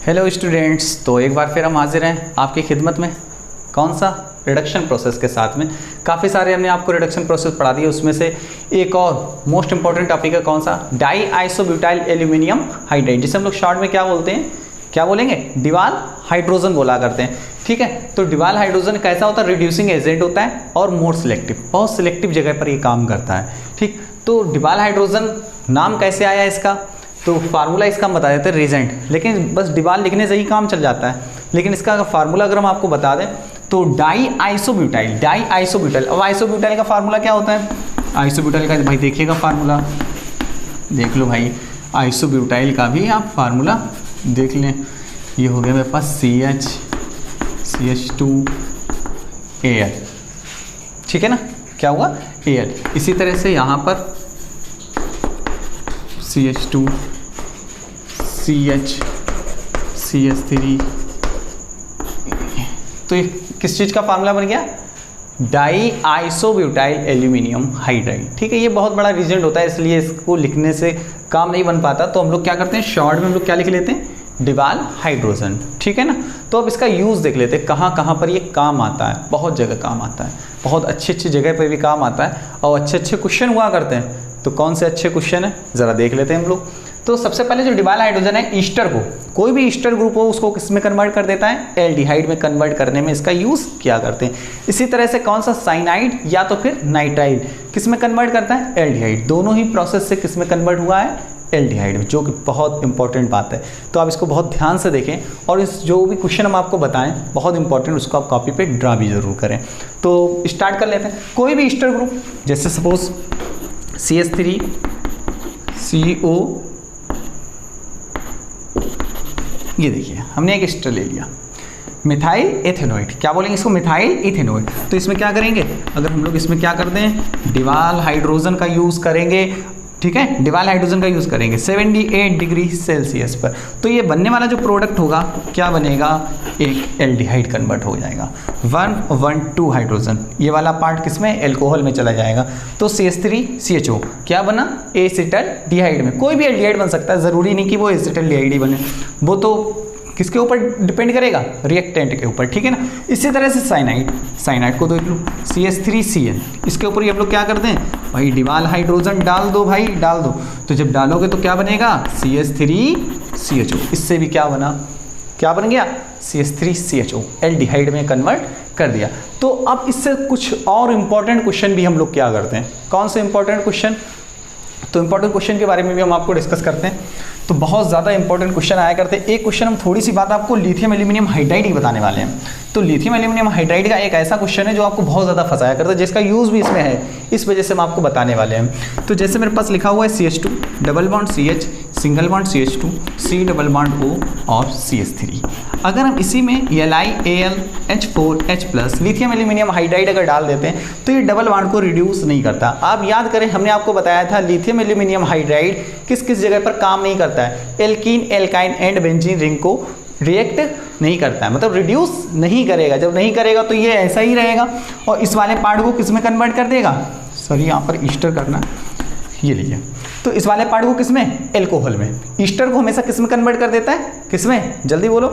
Hello students, तो एक बार फिर हम हाजिर हैं आपकी खिदमत में। कौन सा? रिडक्शन प्रोसेस के साथ में। काफ़ी सारे हमने आपको रिडक्शन प्रोसेस पढ़ा दिए, उसमें से एक और मोस्ट इंपॉर्टेंट टॉपिक है कौन सा? डाई आइसोब्यूटाइल एल्यूमिनियम हाइड्राइड, जिसे हम लोग शॉर्ट में क्या बोलते हैं, क्या बोलेंगे? डिवाल हाइड्रोजन बोला करते हैं। ठीक है, तो डिवाल हाइड्रोजन कैसा होता है? रिड्यूसिंग एजेंट होता है और मोर सिलेक्टिव, बहुत सिलेक्टिव जगह पर ये काम करता है। ठीक, तो डिवाल हाइड्रोजन नाम कैसे आया इसका? तो फार्मूला इसका हम बता देते हैं, रीजेंट, लेकिन बस डिवाल लिखने से ही काम चल जाता है। लेकिन इसका फार्मूला अगर हम आपको बता दें तो डाई आइसोब्यूटाइल। अब आइसोब्यूटाइल का फार्मूला क्या होता है? आइसोब्यूटाइल का भाई देखिएगा फार्मूला, देख लो भाई, आइसोब्यूटाइल का भी आप फार्मूला देख लें। ये हो गया मेरे पास CH2Al, ठीक है ना, क्या हुआ? Al। इसी तरह से यहाँ पर CH2 CH CH3, तो ये किस चीज़ का फार्मूला बन गया? Die isobutyl aluminium hydride. ठीक है, ये बहुत बड़ा रीजेंट होता है, इसलिए इसको लिखने से काम नहीं बन पाता, तो हम लोग क्या करते हैं, शॉर्ट में हम लोग क्या लिख लेते हैं? डिवाल हाइड्रोजन। ठीक है ना, तो अब इसका यूज़ देख लेते हैं, कहाँ कहाँ पर ये काम आता है। बहुत जगह काम आता है, बहुत अच्छी अच्छी जगह पर भी काम आता है, और अच्छे अच्छे क्वेश्चन हुआ करते हैं। तो कौन से अच्छे क्वेश्चन है ज़रा देख लेते हैं हम लोग। तो सबसे पहले जो डिवाल हाइड्रोजन है, ईस्टर को, कोई भी ईस्टर ग्रुप हो उसको किस में कन्वर्ट कर देता है? एल्डिहाइड में कन्वर्ट करने में इसका यूज़ किया करते हैं। इसी तरह से कौन सा? साइनाइड या तो फिर नाइट्राइड, किस में कन्वर्ट करता है? एल्डिहाइड। दोनों ही प्रोसेस से किस में कन्वर्ट हुआ है? एल्डिहाइड में, जो कि बहुत इंपॉर्टेंट बात है। तो आप इसको बहुत ध्यान से देखें, और इस जो भी क्वेश्चन हम आपको बताएं बहुत इंपॉर्टेंट, उसको आप कॉपी पे ड्रा भी जरूर करें। तो स्टार्ट कर लेते हैं। कोई भी ईस्टर ग्रुप, जैसे सपोज CH3CO, ये देखिए हमने एक ईस्टर ले लिया, मिथाइल एथेनोइड, क्या बोलेंगे इसको? मिथाइल इथेनोइड। तो इसमें क्या करेंगे, अगर हम लोग इसमें क्या करते हैं, डिवाल हाइड्रोजन का यूज़ करेंगे। ठीक है, डिवाल हाइड्रोजन का यूज़ करेंगे 78 डिग्री सेल्सियस पर, तो ये बनने वाला जो प्रोडक्ट होगा क्या बनेगा? एक एल्डिहाइड कन्वर्ट हो जाएगा, 1,1,2 हाइड्रोजन। ये वाला पार्ट किसमें? एल्कोहल में चला जाएगा। तो CH3CHO क्या बना? एसिटल डिहाइड में। कोई भी एल्डिहाइड बन सकता है, ज़रूरी नहीं कि वो एसिटल डिहाइड ही बने, वो तो किसके ऊपर डिपेंड करेगा? रिएक्टेंट के ऊपर। ठीक है ना। इसी तरह से साइनाइड को देख लो, CH3Cl, इसके ऊपर ये हम लोग क्या करते हैं भाई? डिवाल हाइड्रोजन डाल दो भाई, डाल दो। तो जब डालोगे तो क्या बनेगा? CH3CHO। इससे भी क्या बना? क्या बन गया? CH3CHO, एल्डिहाइड में कन्वर्ट कर दिया। तो अब इससे कुछ और इंपॉर्टेंट क्वेश्चन भी हम लोग क्या करते हैं? कौन से इंपॉर्टेंट क्वेश्चन? तो इंपॉर्टेंट क्वेश्चन के बारे में भी हम आपको डिस्कस करते हैं। तो बहुत ज़्यादा इंपॉर्टेंट क्वेश्चन आया करते हैं। एक क्वेश्चन हम थोड़ी सी बात आपको लिथियम एल्यूमिनियम हाइड्राइड ही बताने वाले हैं। तो लिथियम एल्यूमिनियम हाइड्राइड का एक ऐसा क्वेश्चन है जो आपको बहुत ज़्यादा फंसाया करता है, जिसका यूज़ भी इसमें है, इस वजह से हम आपको बताने वाले हैं। तो जैसे मेरे पास लिखा हुआ है CH2 double bond CH single bond CH2 C double bond O और CH3। अगर हम इसी में LiAlH4H+ लिथियम एल्यूमिनियम हाइड्राइड अगर डाल देते हैं तो ये डबल बॉन्ड को रिड्यूस नहीं करता। आप याद करें, हमने आपको बताया था लिथियम एल्यूमिनियम हाइड्राइड किस किस जगह पर काम नहीं करता है? Alkene, alkyne and benzene ring को रिएक्ट नहीं करता है, मतलब रिड्यूस नहीं करेगा। जब नहीं करेगा तो ये ऐसा ही रहेगा, और इस वाले पार्ट को किस में कन्वर्ट कर देगा? सॉरी, यहाँ पर ईस्टर करना, ये लीजिए। तो इस वाले पार्ट को किस में? एल्कोहल में। ईस्टर को हमेशा किस में कन्वर्ट कर देता है? किस में? जल्दी बोलो,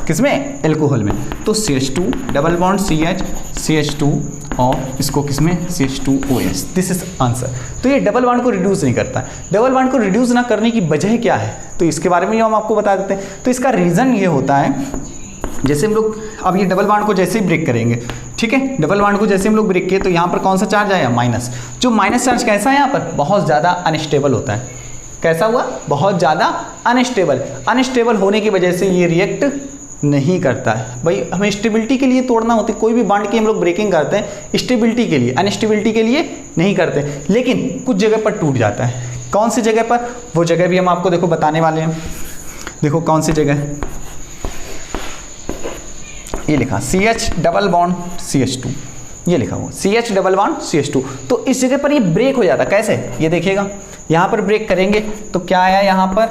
किस में? एल्कोहल में। तो CH2 double bond CH CH2 और इसको किस में? CH2OH। This is answer. तो ये डबल बॉन्ड को रिड्यूस नहीं करता। डबल बॉन्ड को रिड्यूस ना करने की वजह क्या है? तो इसके बारे में हम आपको बता देते हैं। तो इसका रीज़न ये होता है, जैसे हम लोग अब ये डबल बॉन्ड को जैसे ही ब्रेक करेंगे, ठीक है, डबल बॉन्ड को जैसे हम लोग ब्रेक किए तो यहाँ पर कौन सा चार्ज आया? माइनस। जो माइनस चार्ज कैसा है? यहाँ पर बहुत ज़्यादा अनस्टेबल होता है। कैसा हुआ? बहुत ज़्यादा अनस्टेबल। अनस्टेबल होने की वजह से ये रिएक्ट नहीं करता है। भाई हमें स्टेबिलिटी के लिए तोड़ना होती है, कोई भी बॉन्ड की हम लोग ब्रेकिंग करते हैं स्टेबिलिटी के लिए, अनस्टेबिलिटी के लिए नहीं करते। लेकिन कुछ जगह पर टूट जाता है। कौन सी जगह पर? वो जगह भी हम आपको देखो बताने वाले हैं। देखो कौन सी जगह, ये लिखा CH डबल बॉन्ड CH2, ये लिखा हुआ CH डबल बॉन्ड CH2। तो इस जगह पर ये ब्रेक हो जाता है। कैसे? ये देखिएगा, यहाँ पर ब्रेक करेंगे तो क्या आया? यहाँ पर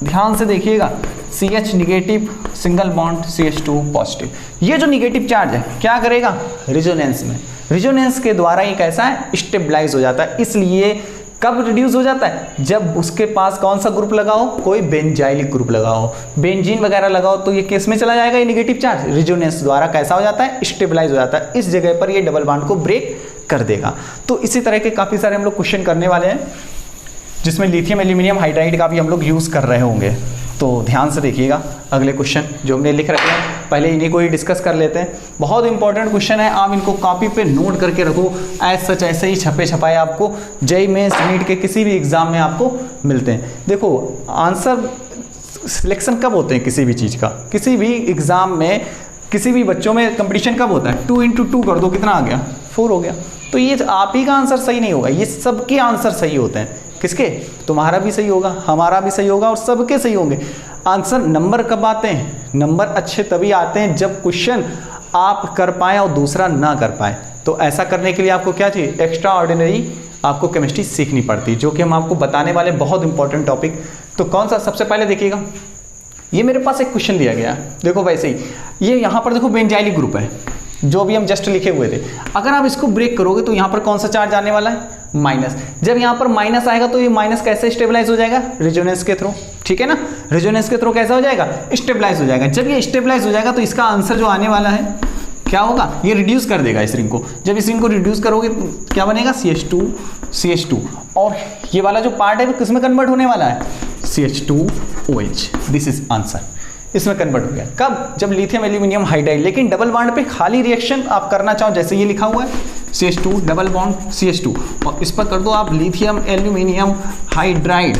ध्यान से देखिएगा, CH negative single bond CH2 positive. ये जो निगेटिव चार्ज है क्या करेगा? रिजोनेंस में, रिजोनेंस के द्वारा ये कैसा है? स्टेबलाइज हो जाता है। इसलिए कब रिड्यूस हो जाता है? जब उसके पास कौन सा ग्रुप लगाओ, कोई बेंजाइलिक ग्रुप लगाओ, बेंजीन वगैरह लगाओ, तो ये किस में चला जाएगा? ये नेगेटिव चार्ज रेजोनेंस द्वारा कैसा हो जाता है? स्टेबलाइज हो जाता है। इस जगह पर ये डबल बॉन्ड को ब्रेक कर देगा। तो इसी तरह के काफ़ी सारे हम लोग क्वेश्चन करने वाले हैं, जिसमें लिथियम एल्यूमिनियम हाइड्राइड का भी हम लोग यूज़ कर रहे होंगे। तो ध्यान से देखिएगा अगले क्वेश्चन जो हमने लिख रखे हैं, पहले इन्हीं को ही डिस्कस कर लेते हैं। बहुत इंपॉर्टेंट क्वेश्चन है, आप इनको कॉपी पे नोट करके रखो। एज सच ऐसे ही छपे छपाए आपको जेईई मेंस नीट के किसी भी एग्जाम में आपको मिलते हैं। देखो आंसर सिलेक्शन कब होते हैं किसी भी चीज़ का, किसी भी एग्जाम में, किसी भी बच्चों में कंपटीशन कब होता है? 2 × 2 कर दो, कितना आ गया? 4 हो गया। तो ये आप ही का आंसर सही नहीं होगा, ये सबके आंसर सही होते हैं। किसके? तुम्हारा भी सही होगा, हमारा भी सही होगा और सबके सही होंगे। आंसर नंबर कब आते हैं? नंबर अच्छे तभी आते हैं जब क्वेश्चन आप कर पाएँ और दूसरा ना कर पाए। तो ऐसा करने के लिए आपको क्या चाहिए? एक्स्ट्रा ऑर्डिनरी आपको केमिस्ट्री सीखनी पड़ती, जो कि हम आपको बताने वाले बहुत इंपॉर्टेंट टॉपिक। तो कौन सा? सबसे पहले देखिएगा, ये मेरे पास एक क्वेश्चन दिया गया है, देखो वैसे ही ये यहाँ पर देखो बेंजाइलिक ग्रुप है, जो भी हम जस्ट लिखे हुए थे। अगर आप इसको ब्रेक करोगे तो यहाँ पर कौन सा चार्ज आने वाला है? माइनस। जब यहाँ पर माइनस आएगा तो ये माइनस कैसे स्टेबलाइज हो जाएगा? रेजोनेंस के थ्रू, ठीक है ना? रेजोनेंस के थ्रू कैसा हो जाएगा? स्टेबलाइज हो जाएगा। जब ये स्टेबलाइज हो जाएगा तो इसका आंसर जो आने वाला है क्या होगा? ये रिड्यूस कर देगा इस रिंग को। जब इस रिंग को रिड्यूस करोगे तो क्या बनेगा? CH2 और ये वाला जो पार्ट है वो किस में कन्वर्ट होने वाला है? CH2OH। दिस इज आंसर, इसमें कन्वर्ट हो गया। कब? जब लिथियम एल्यूमिनियम हाइड्राइड। लेकिन डबल बॉन्ड पे खाली रिएक्शन आप करना चाहो, जैसे ये लिखा हुआ है CH2 डबल बॉन्ड CH2 और इस पर कर दो आप lithium aluminium hydride,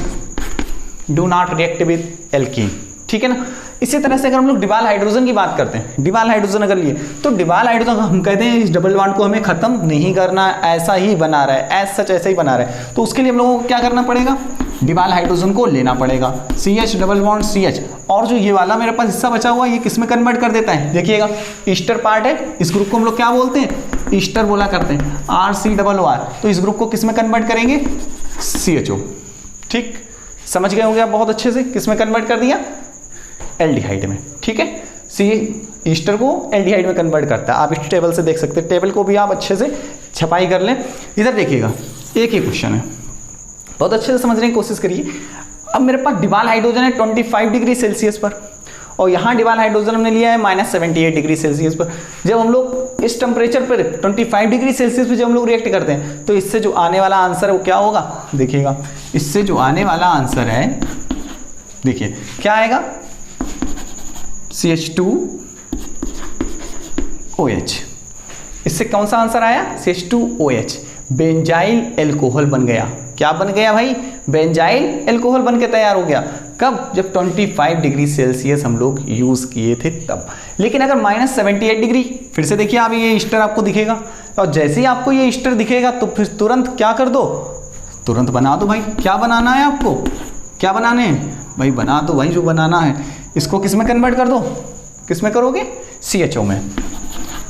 do not react with alkene, ठीक है ना? इसी तरह से अगर हम लोग डिवाल हाइड्रोजन की बात करते हैं, डिवाल हाइड्रोजन अगर लिए तो डिवाल हाइड्रोजन हम कहते हैं इस डबल बॉन्ड को हमें खत्म नहीं करना, ऐसा ही बना रहा है, एज सच ऐसा ही बना रहा है। तो उसके लिए हम लोगों को क्या करना पड़ेगा? डिवाल हाइड्रोजन को लेना पड़ेगा, CH डबल बॉन्ड CH। और जो ये वाला मेरे पास हिस्सा बचा हुआ है, ये किस में कन्वर्ट कर देता है? देखिएगा ईस्टर पार्ट है, इस ग्रुप को हम लोग क्या बोलते हैं? ईस्टर बोला करते हैं, RCOO। तो इस ग्रुप को किस में कन्वर्ट करेंगे? CHO। ठीक, समझ गए होंगे आप बहुत अच्छे से। किस में कन्वर्ट कर दिया? एल्डिहाइड में, ठीक है? सी ईस्टर को एल्डिहाइड में कन्वर्ट करता है। आप इस टेबल से देख सकते हैं, टेबल को भी आप अच्छे से छपाई कर लें। इधर देखिएगा, एक ही क्वेश्चन है, बहुत अच्छे से समझने की कोशिश करिए। अब मेरे पास डिवाल हाइड्रोजन है 25 डिग्री सेल्सियस पर और यहाँ डिवाल हाइड्रोजन हमने लिया है -78 डिग्री सेल्सियस पर। जब हम लोग इस टेम्परेचर पर 25 डिग्री सेल्सियस पर जब हम लोग रिएक्ट करते हैं तो इससे जो आने वाला आंसर है वो क्या होगा? देखिएगा, इससे जो आने वाला आंसर है, देखिए क्या आएगा? CH2OH। इससे कौन सा आंसर आया? CH2OH। बेंजाइल एल्कोहल बन गया। क्या बन गया भाई? बेंजाइल एल्कोहल बन के तैयार हो गया। कब? जब 25 डिग्री सेल्सियस हम लोग यूज किए थे तब। लेकिन अगर -78 डिग्री, फिर से देखिए आप, ये ईस्टर आपको दिखेगा और जैसे ही आपको ये ईस्टर दिखेगा तो फिर तुरंत क्या कर दो? तुरंत बना दो भाई। क्या बनाना है आपको? क्या बनाने हैं भाई? बना दो भाई जो बनाना है। इसको किस में कन्वर्ट कर दो? किस में करोगे? CHO में।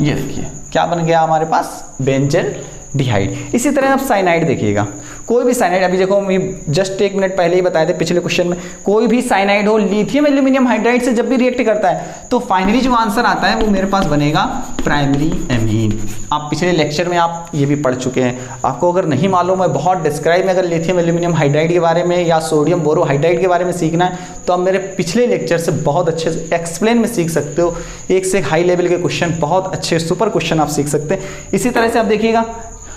ये देखिए क्या बन गया हमारे पास? बेंजल डिहाइड। इसी तरह आप साइनाइड देखिएगा, कोई भी साइनाइड, अभी देखो मैं जस्ट 1 मिनट पहले ही बताए थे पिछले क्वेश्चन में, कोई भी साइनाइड हो लिथियम एल्यूमिनियम हाइड्राइड से जब भी रिएक्ट करता है तो फाइनली जो आंसर आता है वो मेरे पास बनेगा प्राइमरी एमीन। आप पिछले लेक्चर में आप ये भी पढ़ चुके हैं। आपको अगर नहीं मालूम है बहुत डिस्क्राइब में अगर लिथियम एल्यूमिनियम हाइड्राइड के बारे में या सोडियम बोरोहाइड्राइड के बारे में सीखना है तो आप मेरे पिछले लेक्चर से बहुत अच्छे से एक्सप्लेन में सीख सकते हो। एक से एक हाई लेवल के क्वेश्चन, बहुत अच्छे सुपर क्वेश्चन आप सीख सकते हैं। इसी तरह से आप देखिएगा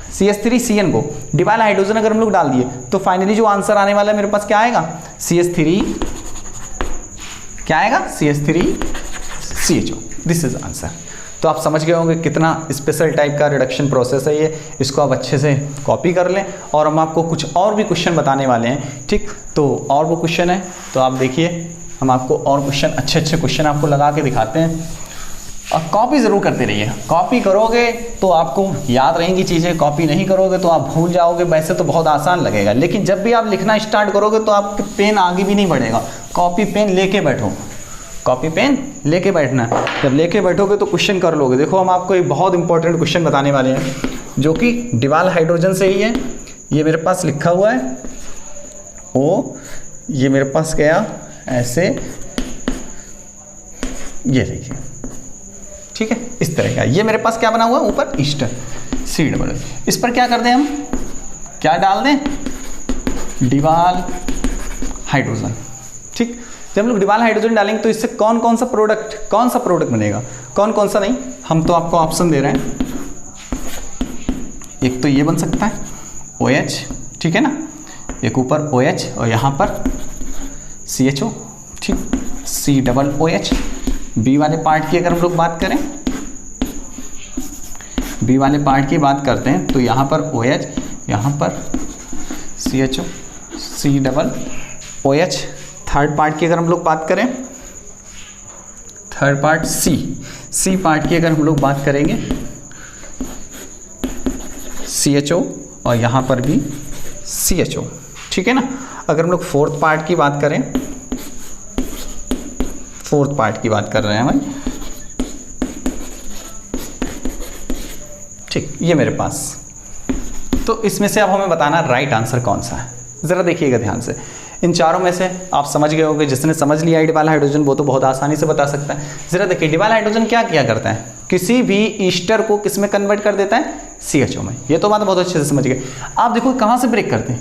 CH3CN को डिवाल हाइड्रोजन अगर हम लोग डाल दिए तो फाइनली जो आंसर आने वाला है मेरे पास क्या आएगा? CH3, क्या आएगा? CH3CHO। This is answer. तो आप समझ गए होंगे कितना स्पेशल टाइप का रिडक्शन प्रोसेस है ये। इसको आप अच्छे से कॉपी कर लें और हम आपको कुछ और भी क्वेश्चन बताने वाले हैं, ठीक? तो और वो क्वेश्चन है तो आप देखिए, हम आपको और क्वेश्चन, अच्छे अच्छे क्वेश्चन आपको लगा के दिखाते हैं। और कॉपी ज़रूर करते रहिए। कॉपी करोगे तो आपको याद रहेंगी चीज़ें, कॉपी नहीं करोगे तो आप भूल जाओगे। वैसे तो बहुत आसान लगेगा, लेकिन जब भी आप लिखना स्टार्ट करोगे तो आपके पेन आगे भी नहीं बढ़ेगा। कॉपी पेन लेके बैठो, कॉपी पेन लेके बैठना है। जब लेके बैठोगे तो क्वेश्चन कर लोगे। देखो हम आपको एक बहुत इंपॉर्टेंट क्वेश्चन बताने वाले हैं जो कि डिवाल हाइड्रोजन से ही है। ये मेरे पास लिखा हुआ है ओ, ये मेरे पास गया ऐसे, ये देखिए, ठीक है, इस तरह का। ये मेरे पास क्या बना हुआ है ऊपर? Easter, C double. इस पर क्या कर दें हम? क्या डाल दें? डिवाल हाइड्रोजन। ठीक, जब हम लोग डिवाल हाइड्रोजन डालेंगे तो इससे कौन कौन सा प्रोडक्ट बनेगा, कौन कौन सा नहीं, हम तो आपको ऑप्शन दे रहे हैं। एक तो ये बन सकता है OH, ठीक है ना, एक ऊपर OH और यहाँ पर CHO, ठीक, COOH। बी वाले पार्ट की अगर हम लोग बात करें, बी वाले पार्ट की बात करते हैं तो यहाँ पर OH, यहाँ पर CHO, COOH। थर्ड पार्ट की अगर हम लोग बात करें, थर्ड पार्ट सी पार्ट की अगर हम लोग बात करेंगे CHO और यहाँ पर भी CHO, ठीक है ना। अगर हम लोग फोर्थ पार्ट की बात करें, फोर्थ पार्ट की बात कर रहे हैं भाई, ठीक, ये मेरे पास। तो इसमें से अब हमें बताना राइट आंसर कौन सा है। ज़रा देखिएगा ध्यान से, इन चारों में से आप समझ गए होंगे, जिसने समझ लिया डिवाल हाइड्रोजन वो तो बहुत आसानी से बता सकता है। ज़रा देखिए डिवाल हाइड्रोजन क्या किया करता है, किसी भी ईस्टर को किस में कन्वर्ट कर देता है, CHO में। ये तो बात बहुत अच्छे से समझ गए। आप देखो कहाँ से ब्रेक करते हैं,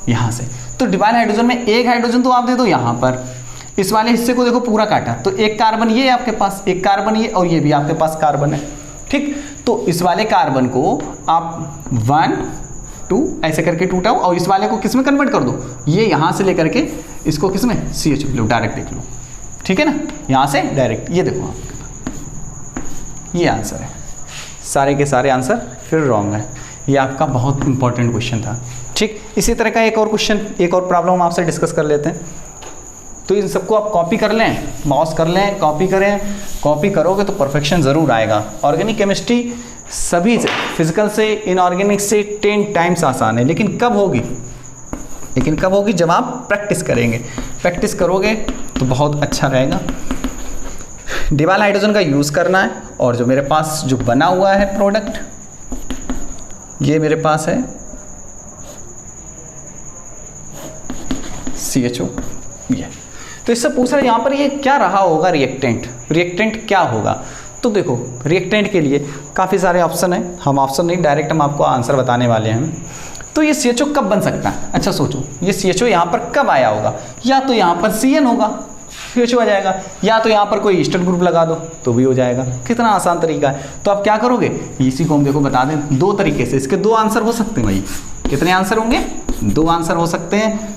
यहाँ से। तो डिवाल हाइड्रोजन में एक हाइड्रोजन तो आप दे दो यहाँ पर, इस वाले हिस्से को देखो पूरा काटा तो एक कार्बन ये आपके पास, एक कार्बन ये, और ये भी आपके पास कार्बन है। ठीक, तो इस वाले कार्बन को आप 1 2 ऐसे करके टूटाओ और इस वाले को किस में कन्वर्ट कर दो, ये यहाँ से लेकर के इसको किस में, CHO लो, डायरेक्ट देख लो, ठीक है ना, यहाँ से डायरेक्ट। ये देखो आपके पास ये आंसर है। सारे के सारे आंसर फिर रॉन्ग है। ये आपका बहुत इंपॉर्टेंट क्वेश्चन था। ठीक, इसी तरह का एक और क्वेश्चन, एक और प्रॉब्लम हम आपसे डिस्कस कर लेते हैं। तो इन सबको आप कॉपी कर लें, माउस कर लें, कॉपी करें। कॉपी करोगे तो परफेक्शन ज़रूर आएगा। ऑर्गेनिक केमिस्ट्री सभी से, फिजिकल से, इनऑर्गेनिक से 10 टाइम्स आसान है। लेकिन कब होगी, लेकिन कब होगी, जब आप प्रैक्टिस करेंगे। प्रैक्टिस करोगे तो बहुत अच्छा रहेगा। डिवाल हाइड्रोजन का यूज़ करना है। और जो मेरे पास जो बना हुआ है प्रोडक्ट, ये मेरे पास है CHO। ये तो इससे पूछ रहा है यहाँ पर ये क्या रहा होगा, रिएक्टेंट, रिएक्टेंट क्या होगा। तो देखो रिएक्टेंट के लिए काफ़ी सारे ऑप्शन हैं, हम ऑप्शन नहीं डायरेक्ट हम आपको आंसर बताने वाले हैं। तो ये CHO कब बन सकता है, अच्छा सोचो, ये CHO यहाँ पर कब आया होगा। या तो यहाँ पर CN होगा, CHO आ जाएगा, या तो यहाँ पर कोई ईस्टर्न ग्रुप लगा दो तो भी हो जाएगा। कितना आसान तरीका है। तो आप क्या करोगे, इसी को हम देखो बता दें, 2 तरीके से इसके 2 आंसर हो सकते हैं भाई। कितने आंसर होंगे, 2 आंसर हो सकते हैं।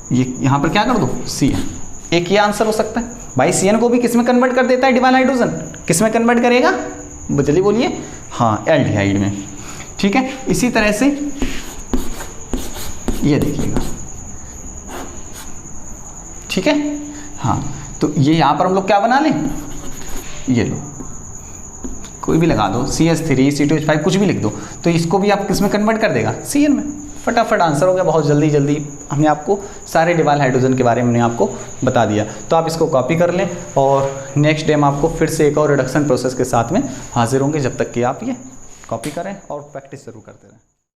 ये यहाँ पर क्या कर दो, CN, एक ये आंसर हो सकता है भाई। CN को भी किस में कन्वर्ट कर देता है डिवाल हाइड्रोजन, किस में कन्वर्ट करेगा, जल्दी बोलिए, हाँ एल्डिहाइड में। ठीक है, इसी तरह से ये देखिएगा, ठीक है, हाँ। तो ये यहाँ पर हम लोग क्या बना लें, ये लो, कोई भी लगा दो, CH3 C2H5 कुछ भी लिख दो, तो इसको भी आप किस में कन्वर्ट कर देगा, CN में। फटाफट आंसर हो गया, बहुत जल्दी जल्दी हमने आपको सारे डिवाल हाइड्रोजन के बारे में हमने आपको बता दिया। तो आप इसको कॉपी कर लें और नेक्स्ट डे हम आपको फिर से एक और रिडक्शन प्रोसेस के साथ में हाजिर होंगे। जब तक कि आप ये कॉपी करें और प्रैक्टिस जरूर करते रहें।